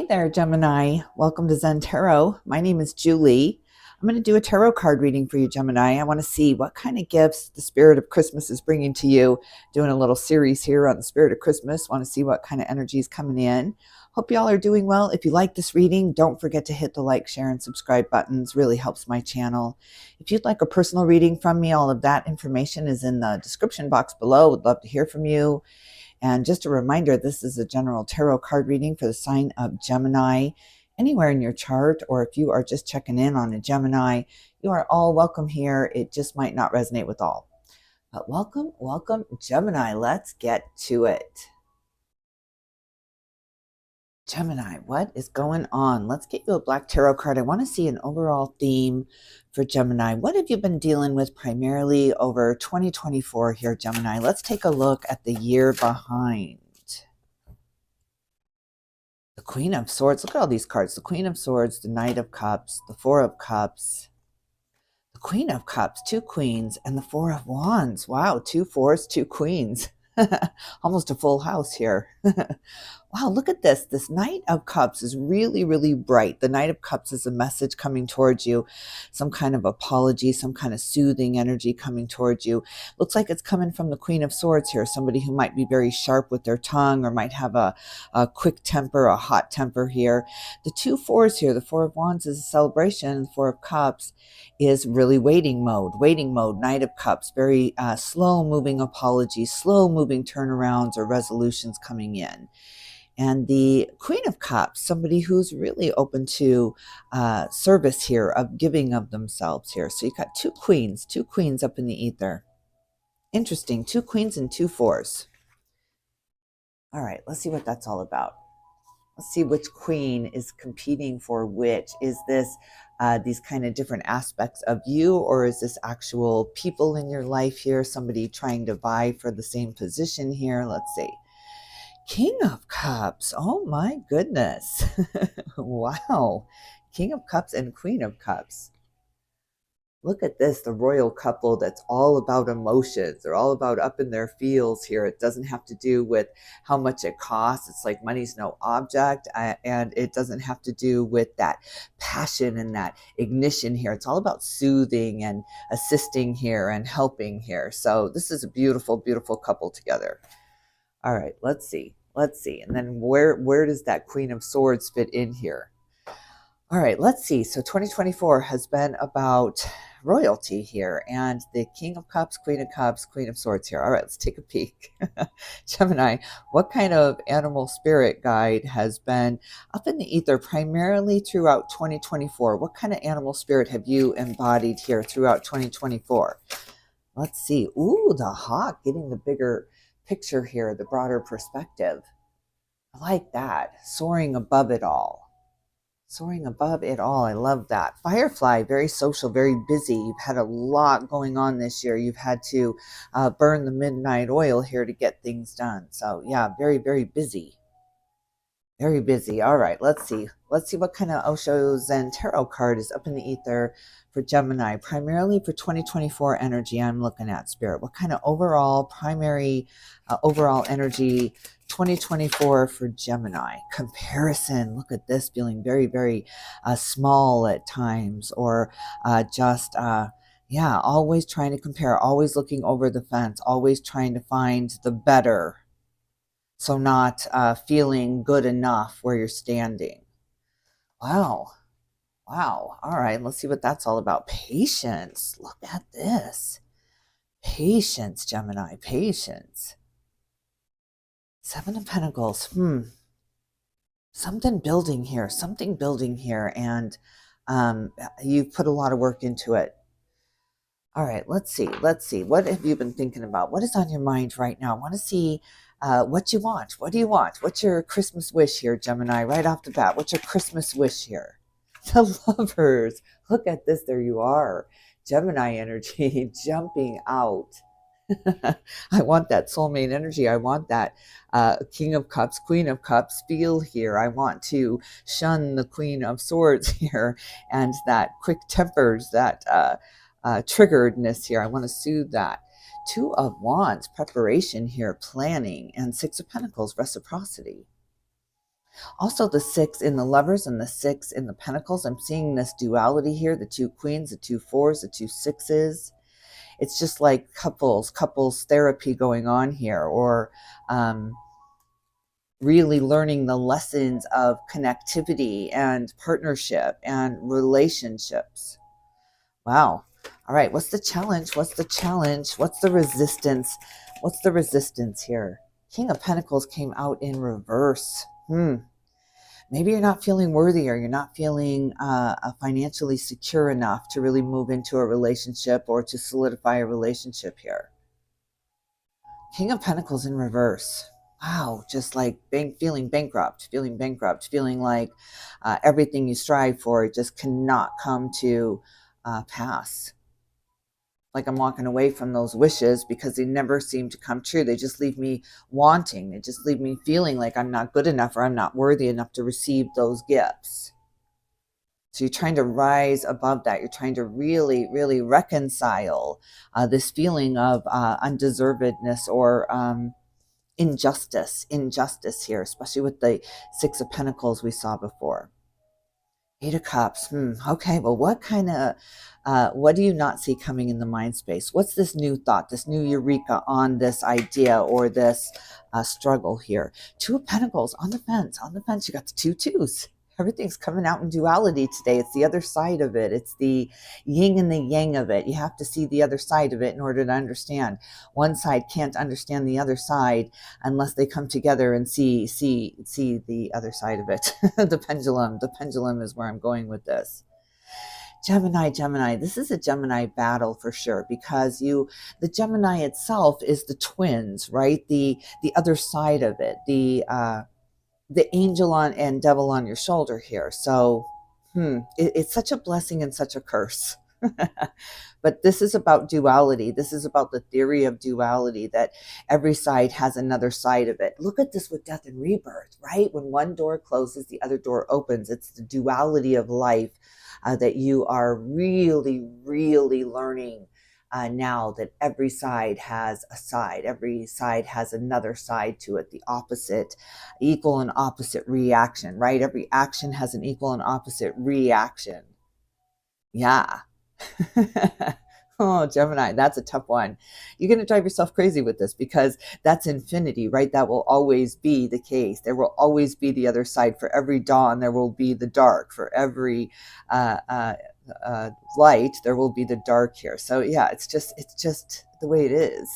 there, Gemini. Welcome to Zen Tarot. My name is Julie. I'm going to do a tarot card reading for you, Gemini. I want to see what kind of gifts the spirit of Christmas is bringing to you. Doing a little series here on the spirit of Christmas. Want to see what kind of energy is coming in. Hope y'all are doing well. If you like this reading, don't forget to hit the like, share, and subscribe buttons. Really helps my channel. If you'd like a personal reading from me, all of that information is in the description box below. Would love to hear from you. And just a reminder, this is a general tarot card reading for the sign of Gemini. Anywhere in your chart, or if you are just checking in on a Gemini, you are all welcome here. It just might not resonate with all. But welcome, welcome, Gemini. Let's get to it. Gemini, what is going on? Let's get you a black tarot card. I want to see an overall theme for Gemini. What have you been dealing with primarily over 2024 here, Gemini? Let's take a look at the year behind. The Queen of Swords. Look at all these cards. The Queen of Swords, the Knight of Cups, the Four of Cups, the Queen of Cups, two Queens, and the Four of Wands. Wow, two fours, two queens. Almost a full house here. Wow, look at this. This Knight of Cups is really, really bright. The Knight of Cups is a message coming towards you, some kind of apology, some kind of soothing energy coming towards you. Looks like it's coming from the Queen of Swords here, somebody who might be very sharp with their tongue or might have a quick temper, a hot temper here. The two fours here, the Four of Wands is a celebration. The Four of Cups is really waiting mode. Knight of Cups, very slow moving apologies, slow moving turnarounds or resolutions coming in. And the Queen of Cups, somebody who's really open to service here, of giving of themselves here. So you got two queens up in the ether. Interesting, two queens and two fours. All right, let's see what that's all about. Let's see which queen is competing for which. Is this these kind of different aspects of you, or is this actual people in your life here, somebody trying to vie for the same position here? Let's see. King of Cups. Oh my goodness. Wow. King of Cups and Queen of Cups. Look at this, the royal couple that's all about emotions. They're all about up in their feels here. It doesn't have to do with how much it costs. It's like money's no object, and it doesn't have to do with that passion and that ignition here. It's all about soothing and assisting here and helping here. So this is a beautiful, beautiful couple together. All right, let's see. And then where does that Queen of Swords fit in here? All right, let's see. So 2024 has been about royalty here, and the King of Cups, Queen of Swords here. All right, let's take a peek. Gemini, what kind of animal spirit guide has been up in the ether primarily throughout 2024? What kind of animal spirit have you embodied here throughout 2024? Let's see. Ooh, the hawk, getting the bigger picture here, the broader perspective. I like that. Soaring above it all. I love that. Firefly, very social, very busy. You've had a lot going on this year. You've had to burn the midnight oil here to get things done. So yeah, very, very busy. Very busy. All right, let's see. Let's see what kind of Osho ZEN-TAROT card is up in the ether for Gemini. Primarily for 2024 energy, I'm looking at, Spirit. What kind of overall overall energy 2024 for Gemini? Comparison. Look at this, feeling very, very small at times, or yeah, always trying to compare, always looking over the fence, always trying to find the better. So not feeling good enough where you're standing. Wow. All right, let's see what that's all about. Patience. Look at this. Patience, Gemini. Patience. Seven of Pentacles. Something building here. And you've put a lot of work into it. All right, let's see. What have you been thinking about? What is on your mind right now? I want to see what you want. What do you want? What's your Christmas wish here, Gemini? Right off the bat, what's your Christmas wish here? The Lovers. Look at this. There you are. Gemini energy jumping out. I want that soulmate energy. I want that King of Cups, Queen of Cups feel here. I want to shun the Queen of Swords here, and that quick tempers, that triggeredness here. I want to soothe that. Two of Wands, preparation here, planning, and Six of Pentacles, reciprocity. Also the 6 in the Lovers and the 6 in the Pentacles. I'm seeing this duality here, the 2 queens, the 2 fours, the 2 sixes. It's just like couples therapy going on here, or really learning the lessons of connectivity and partnership and relationships. Wow. All right. What's the challenge? What's the challenge? What's the resistance? What's the resistance here? King of Pentacles came out in reverse. Maybe you're not feeling worthy, or you're not feeling financially secure enough to really move into a relationship or to solidify a relationship here. King of Pentacles in reverse. Wow, just like feeling bankrupt, feeling like everything you strive for just cannot come to pass. Like I'm walking away from those wishes because they never seem to come true. They just leave me wanting. They just leave me feeling like I'm not good enough, or I'm not worthy enough to receive those gifts. So you're trying to rise above that. You're trying to really, really reconcile this feeling of undeservedness or injustice here, especially with the 6 of Pentacles we saw before. 8 of Cups. Okay, well, what do you not see coming in the mind space? What's this new thought, this new eureka on this idea or this struggle here? 2 of Pentacles on the fence. On the fence, you got the 2 twos. Everything's coming out in duality today. It's the other side of it. It's the yin and the yang of it. You have to see the other side of it in order to understand. One side can't understand the other side unless they come together and see the other side of it. The pendulum is where I'm going with this. Gemini, this is a Gemini battle for sure, because the Gemini itself is the twins, right? The other side of it, the angel and devil on your shoulder here. So it's such a blessing and such a curse. But this is about duality. This is about the theory of duality, that every side has another side of it. Look at this with death and rebirth, right? When one door closes, the other door opens. It's the duality of life that you are really, really learning now, that every side has a side. Every side has another side to it, the opposite, equal and opposite reaction, right? Every action has an equal and opposite reaction. Yeah. Oh, Gemini, that's a tough one. You're going to drive yourself crazy with this, because that's infinity, right? That will always be the case. There will always be the other side. For every dawn, there will be the dark. For every light, there will be the dark here. So yeah, it's just the way it is.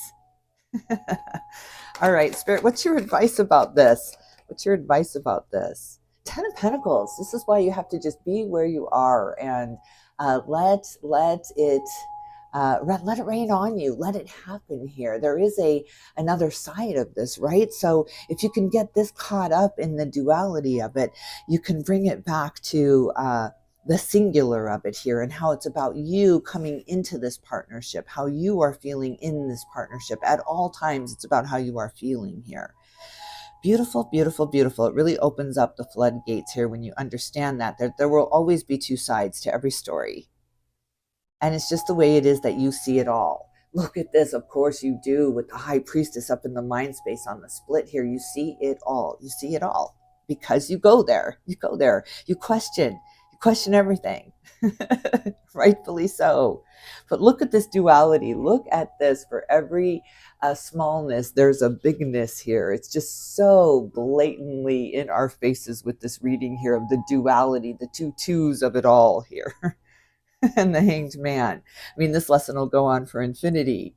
All right, Spirit, what's your advice about this? What's your advice about this? 10 of Pentacles. This is why you have to just be where you are and let it rain on you. Let it happen here. There is another side of this, right? So if you can get this caught up in the duality of it, you can bring it back to the singular of it here, and how it's about you coming into this partnership, how you are feeling in this partnership. At all times, it's about how you are feeling here. Beautiful, beautiful, beautiful. It really opens up the floodgates here when you understand that there will always be 2 sides to every story. And it's just the way it is that you see it all. Look at this. Of course you do, with the High Priestess up in the mind space on the split here. You see it all. You see it all because you go there. You go there. You question everything. Rightfully so. But look at this duality. Look at this. For every smallness, there's a bigness here. It's just so blatantly in our faces with this reading here of the duality, the 2 twos of it all here. And the Hanged Man. I mean, this lesson will go on for infinity.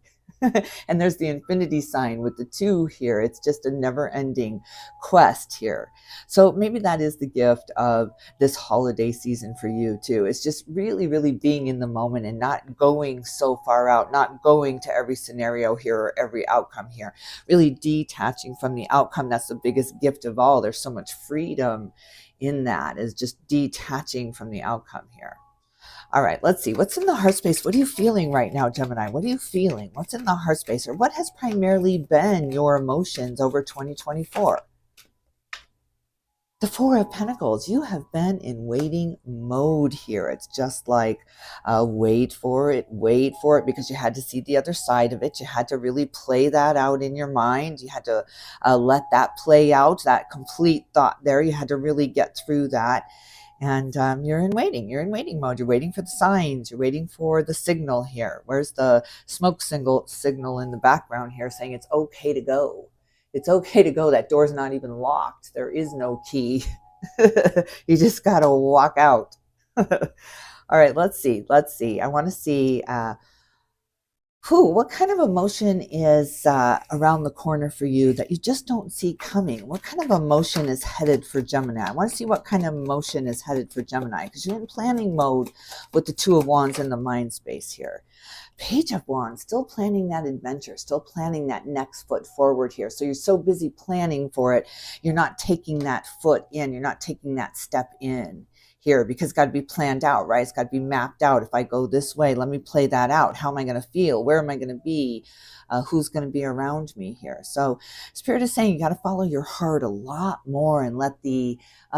And there's the infinity sign with the 2 here. It's just a never-ending quest here. So maybe that is the gift of this holiday season for you too. It's just really, really being in the moment and not going so far out, not going to every scenario here or every outcome here. Really detaching from the outcome. That's the biggest gift of all. There's so much freedom in that, is just detaching from the outcome here. All right, let's see. What's in the heart space? What are you feeling right now, Gemini? What are you feeling? What's in the heart space? Or what has primarily been your emotions over 2024? The Four of Pentacles, you have been in waiting mode here. It's just like, wait for it, because you had to see the other side of it. You had to really play that out in your mind. You had to let that play out, that complete thought there. You had to really get through that. And you're in waiting mode. You're waiting for the signs. You're waiting for the signal here. Where's the smoke signal in the background here saying it's okay to go? It's okay to go. That door's not even locked. There is no key. You just got to walk out. All right, let's see. I want to see what kind of emotion is around the corner for you that you just don't see coming? What kind of emotion is headed for Gemini? I want to see what kind of emotion is headed for Gemini, because you're in planning mode with the Two of Wands in the mind space here. Page of Wands, still planning that adventure, still planning that next foot forward here. So you're so busy planning for it, you're not taking that foot in, you're not taking that step in here, because it's got to be planned out, right? It's got to be mapped out. If I go this way, let me play that out. How am I going to feel? Where am I going to be? Who's going to be around me here? So Spirit is saying you got to follow your heart a lot more and let the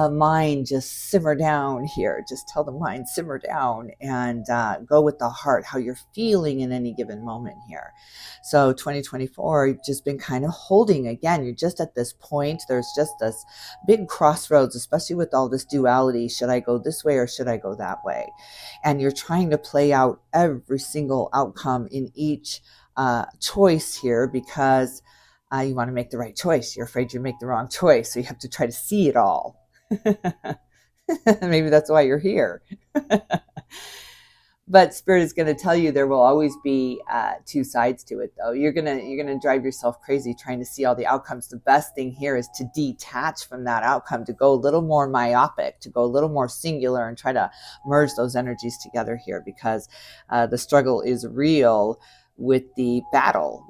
mind just simmer down here. Just tell the mind, simmer down, and go with the heart, how you're feeling in any given moment here. So 2024, you've just been kind of holding. Again, you're just at this point. There's just this big crossroads, especially with all this duality. Should I go this way or should I go that way? And you're trying to play out every single outcome in each choice here, because you want to make the right choice. You're afraid you make the wrong choice, so you have to try to see it all. Maybe that's why you're here. But Spirit is going to tell you there will always be two sides to it, though. You're gonna drive yourself crazy trying to see all the outcomes. The best thing here is to detach from that outcome, to go a little more myopic, to go a little more singular, and try to merge those energies together here, because the struggle is real with the battle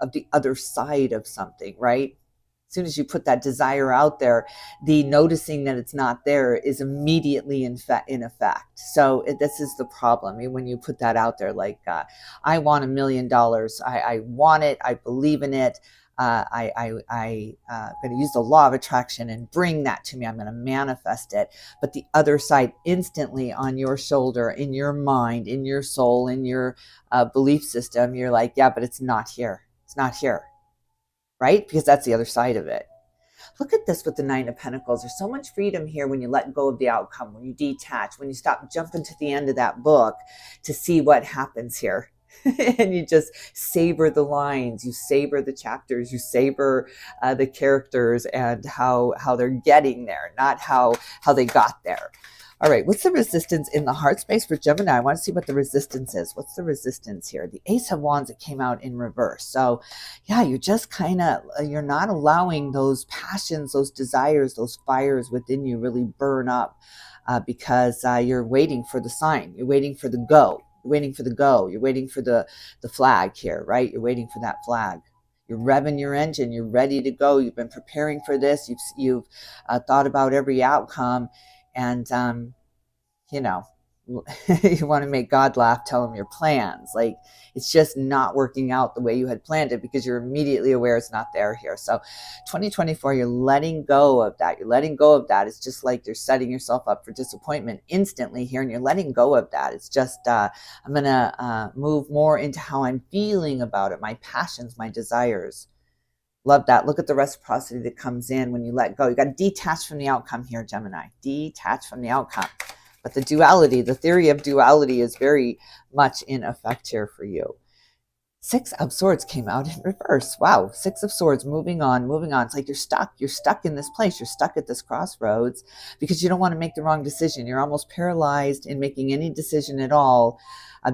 of the other side of something, right? As soon as you put that desire out there, the noticing that it's not there is immediately in effect. So this is the problem. I mean, when you put that out there, like, I want $1 million. I want it. I believe in it. I'm going to use the law of attraction and bring that to me. I'm going to manifest it. But the other side, instantly on your shoulder, in your mind, in your soul, in your belief system, you're like, yeah, but it's not here. It's not here. Right? Because that's the other side of it. Look at this with the Nine of Pentacles. There's so much freedom here when you let go of the outcome, when you detach, when you stop jumping to the end of that book to see what happens here. And you just savor the lines, you savor the chapters, you savor the characters and how they're getting there, not how they got there. All right, what's the resistance in the heart space for Gemini? I want to see what the resistance is. What's the resistance here? The Ace of Wands that came out in reverse. So yeah, you're just kind of, you're not allowing those passions, those desires, those fires within you really burn up because you're waiting for the sign. You're waiting for the go. You're waiting for the go. You're waiting for the flag here, right? You're waiting for that flag. You're revving your engine. You're ready to go. You've been preparing for this. You've thought about every outcome. And, you know, you want to make God laugh, tell him your plans. Like, it's just not working out the way you had planned it because you're immediately aware it's not there here. So 2024, you're letting go of that. You're letting go of that. It's just like you're setting yourself up for disappointment instantly here, and you're letting go of that. It's just, I'm going to move more into how I'm feeling about it, my passions, my desires. Love that. Look at the reciprocity that comes in when you let go. You got to detach from the outcome here, Gemini. Detach from the outcome. But the duality, the theory of duality is very much in effect here for you. Six of Swords came out in reverse. Wow. Six of Swords, moving on, moving on. It's like you're stuck. You're stuck in this place. You're stuck at this crossroads because you don't want to make the wrong decision. You're almost paralyzed in making any decision at all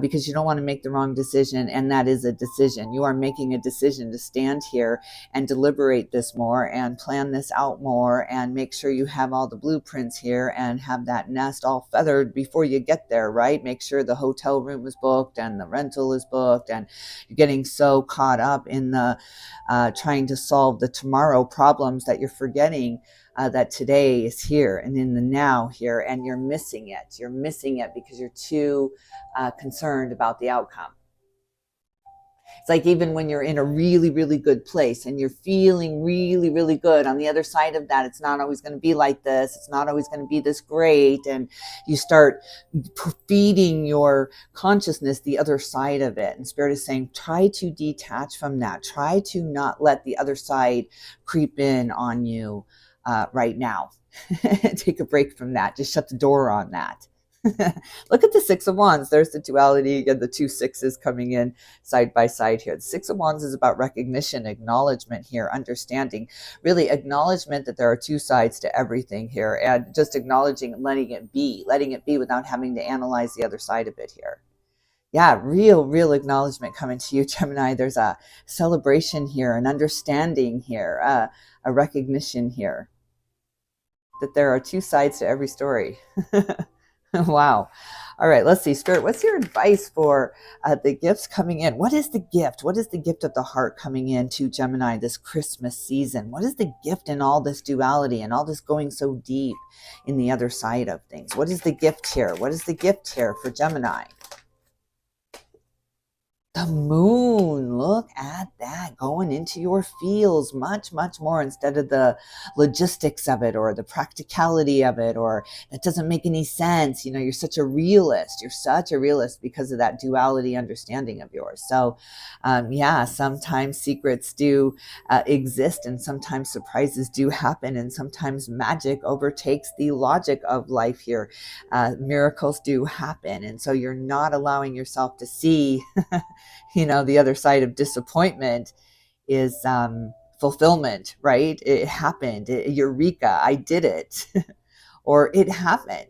because you don't want to make the wrong decision. And that is a decision. You are making a decision to stand here and deliberate this more and plan this out more and make sure you have all the blueprints here and have that nest all feathered before you get there, right? Make sure the hotel room is booked and the rental is booked, and you're getting so caught up in the trying to solve the tomorrow problems that you're forgetting that today is here and in the now here, and you're missing it. You're missing it because you're too concerned about the outcome. It's like even when you're in a really, really good place and you're feeling really, really good, on the other side of that, it's not always going to be like this. It's not always going to be this great. And you start feeding your consciousness the other side of it. And Spirit is saying, try to detach from that. Try to not let the other side creep in on you right now. Take a break from that. Just shut the door on that. Look at the Six of Wands. There's the duality again, the two sixes coming in side by side here. The Six of Wands is about recognition, acknowledgement here, understanding, really acknowledgement that there are two sides to everything here, and just acknowledging and letting it be without having to analyze the other side of it here. Yeah, real acknowledgement coming to you, Gemini. There's a celebration here, an understanding here, a recognition here that there are two sides to every story. Wow. All right, let's see. Spirit, what's your advice for the gifts coming in? What is the gift? What is the gift of the heart coming in to Gemini this Christmas season? What is the gift in all this duality and all this going so deep in the other side of things? What is the gift here? What is the gift here for Gemini? The moon, look at that, going into your feels much more, instead of the logistics of it or the practicality of it, or that doesn't make any sense. You know, you're such a realist. You're such a realist because of that duality understanding of yours. So yeah, sometimes secrets do exist, and sometimes surprises do happen, and sometimes magic overtakes the logic of life here. Miracles do happen, and so you're not allowing yourself to see you know, the other side of disappointment is fulfillment, right? It happened. Eureka, I did it. Or it happened.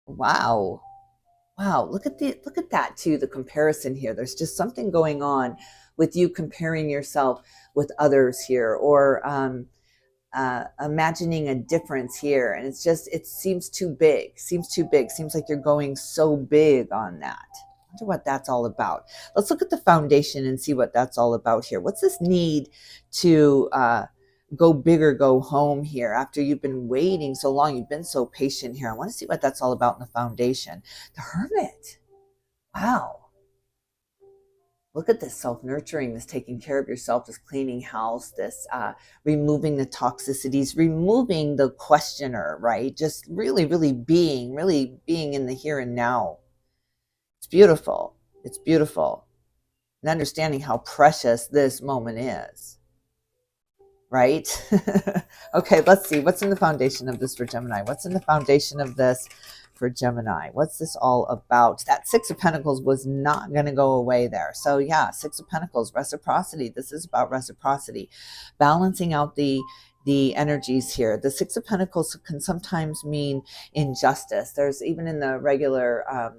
Wow. Wow, look at that too, the comparison here. There's just something going on with you comparing yourself with others here, or imagining a difference here. And it's just, it seems too big, seems like you're going so big on that. I wonder what that's all about. Let's look at the foundation and see what that's all about here. What's this need to go big or go home here after you've been waiting so long? You've been so patient here. I want to see what that's all about in the foundation. The Hermit. Wow. Look at this self-nurturing, this taking care of yourself, this cleaning house, this removing the toxicities, removing the questioner, right? Just really being in the here and now. It's beautiful. It's beautiful. And understanding how precious this moment is. Right? Okay, let's see. What's in the foundation of this for Gemini? What's in the foundation of this for Gemini? What's this all about? That Six of Pentacles was not going to go away there. So yeah, Six of Pentacles, reciprocity. This is about reciprocity. Balancing out the energies here. The Six of Pentacles can sometimes mean injustice. There's even in the regular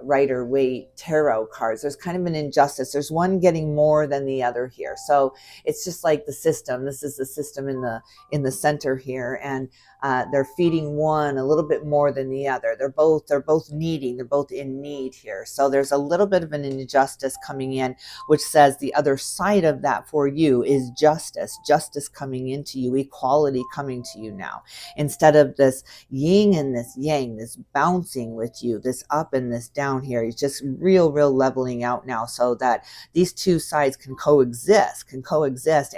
Rider-Waite tarot cards, there's kind of an injustice. There's one getting more than the other here. So it's just like the system. This is the system in the center here, and they're feeding one a little bit more than the other. They're both needing. They're both in need here. So there's a little bit of an injustice coming in, which says the other side of that for you is justice coming into you, equality coming to you now, instead of this yin and this yang, this bouncing with you, this up and this down here. It's just real leveling out now, so that these two sides can coexist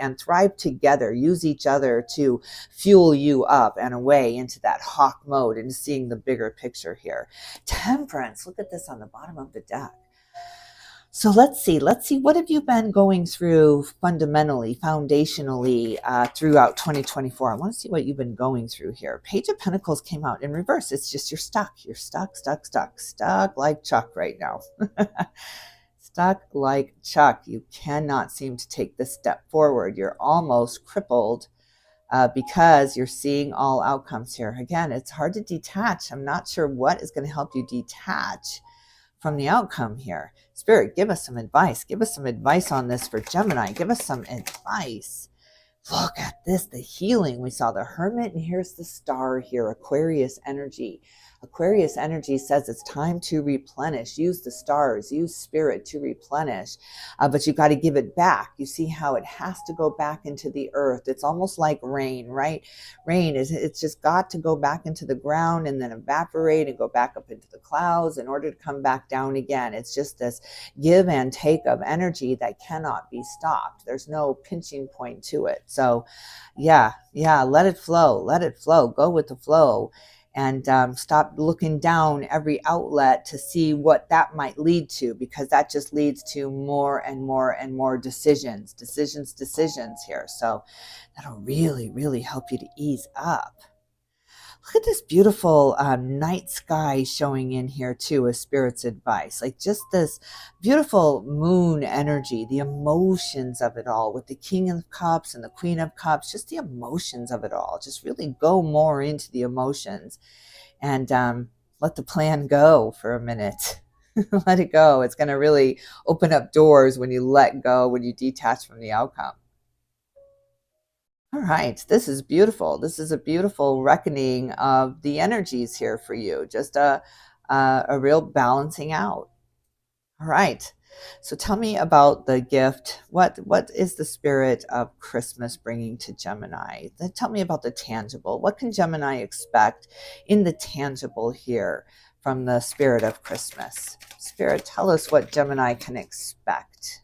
and thrive together, use each other to fuel you up and away into that hawk mode, and seeing the bigger picture here. Temperance, look at this on the bottom of the deck. So let's see what have you been going through fundamentally, foundationally throughout 2024. I want to see what you've been going through here. Page of Pentacles came out in reverse. It's just you're stuck like Chuck right now. Stuck like Chuck. You cannot seem to take this step forward. You're almost crippled because you're seeing all outcomes here. Again, it's hard to detach. I'm not sure what is going to help you detach from the outcome here. Spirit, give us some advice. Give us some advice on this for Gemini. Give us some advice. Look at this, the healing. We saw the Hermit, and here's the Star here, Aquarius energy. Aquarius energy says it's time to replenish. Use the stars, use spirit to replenish. But you got to give it back. You see how it has to go back into the earth. It's almost like rain, right? Rain is, it's just got to go back into the ground and then evaporate and go back up into the clouds in order to come back down again. It's just this give and take of energy that cannot be stopped. There's no pinching point to it. So yeah, let it flow. Let it flow. Go with the flow. And stop looking down every outlet to see what that might lead to, because that just leads to more and more and more decisions here. So that'll really, really help you to ease up. Look at this beautiful night sky showing in here too as Spirit's advice. Like just this beautiful moon energy, the emotions of it all with the King of Cups and the Queen of Cups, just the emotions of it all. Just really go more into the emotions and let the plan go for a minute. Let it go. It's going to really open up doors when you let go, when you detach from the outcome. All right, this is beautiful. This is a beautiful reckoning of the energies here for you. Just a real balancing out. All right, so tell me about the gift. What is the spirit of Christmas bringing to Gemini? Then tell me about the tangible. What can Gemini expect in the tangible here from the spirit of Christmas? Spirit, tell us what Gemini can expect.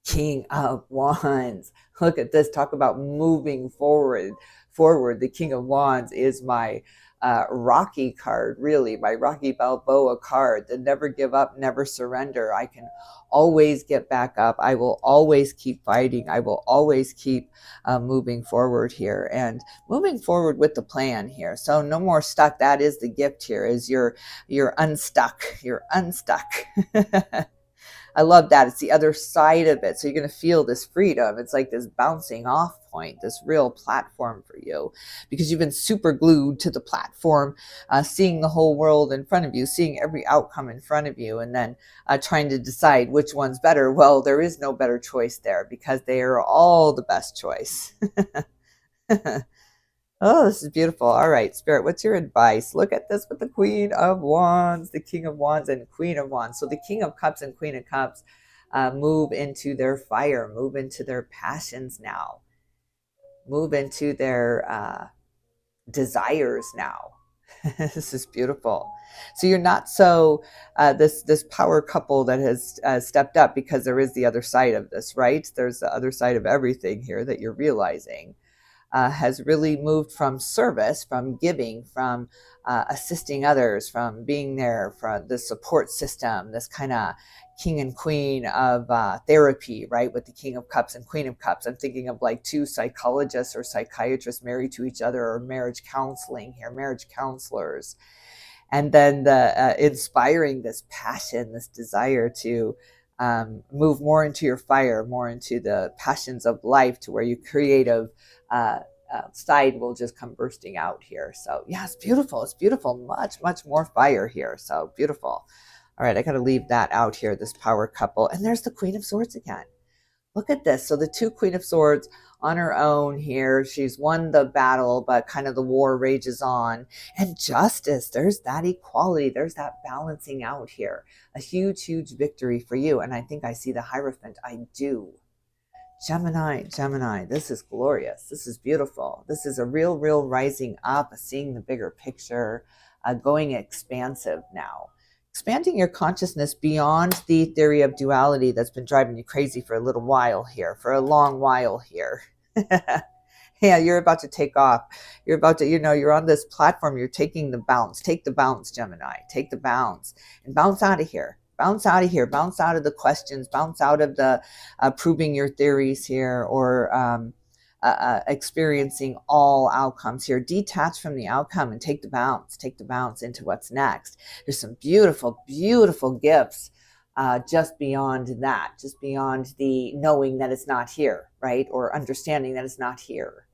King of Wands. Look at this. Talk about moving forward. The King of Wands is my Rocky card, really, my Rocky Balboa card. The never give up, never surrender. I can always get back up. I will always keep fighting. I will always keep moving forward here and moving forward with the plan here. So no more stuck. That is the gift here, is you're unstuck. You're unstuck. I love that. It's the other side of it. So you're going to feel this freedom. It's like this bouncing off point, this real platform for you, because you've been super glued to the platform, seeing the whole world in front of you, seeing every outcome in front of you, and then trying to decide which one's better. Well, there is no better choice there, because they are all the best choice. Oh, this is beautiful. All right, Spirit, what's your advice? Look at this with the Queen of Wands, the King of Wands, and Queen of Wands. So the King of Cups and Queen of Cups move into their fire, move into their passions now, move into their desires now. This is beautiful. So you're not so this power couple that has stepped up, because there is the other side of this, right? There's the other side of everything here that you're realizing. Has really moved from service, from giving, from assisting others, from being there for the support system, this kind of king and queen of therapy, right? With the King of Cups and Queen of Cups. I'm thinking of like two psychologists or psychiatrists married to each other, or marriage counseling here, marriage counselors. And then the inspiring this passion, this desire to move more into your fire, more into the passions of life, to where your creative side will just come bursting out here. So yeah, it's beautiful. It's beautiful. Much, much more fire here. So beautiful. All right, I got to leave that out here, this power couple. And there's the Queen of Swords again. Look at this. So the two Queen of Swords on her own here. She's won the battle, but kind of the war rages on. And justice, there's that equality. There's that balancing out here. A huge, huge victory for you. And I think I see the Hierophant. I do. Gemini, this is glorious. This is beautiful. This is a real, real rising up, seeing the bigger picture, going expansive now. Expanding your consciousness beyond the theory of duality that's been driving you crazy for a little while here, for a long while here. Yeah, you're about to take off. You're about to, you're on this platform. You're taking the bounce. Take the bounce, Gemini. Take the bounce and bounce out of here. Bounce out of here. Bounce out of the questions. Bounce out of the proving your theories here, or experiencing all outcomes here. Detach from the outcome and take the bounce. Take the bounce into what's next. There's some beautiful, beautiful gifts just beyond that, just beyond the knowing that it's not here, right? Or understanding that it's not here.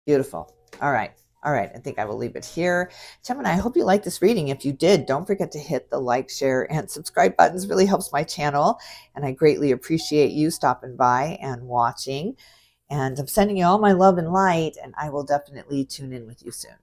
Beautiful. All right. All right, I think I will leave it here. Gemini, I hope you liked this reading. If you did, don't forget to hit the like, share, and subscribe buttons. It really helps my channel, and I greatly appreciate you stopping by and watching. And I'm sending you all my love and light, and I will definitely tune in with you soon.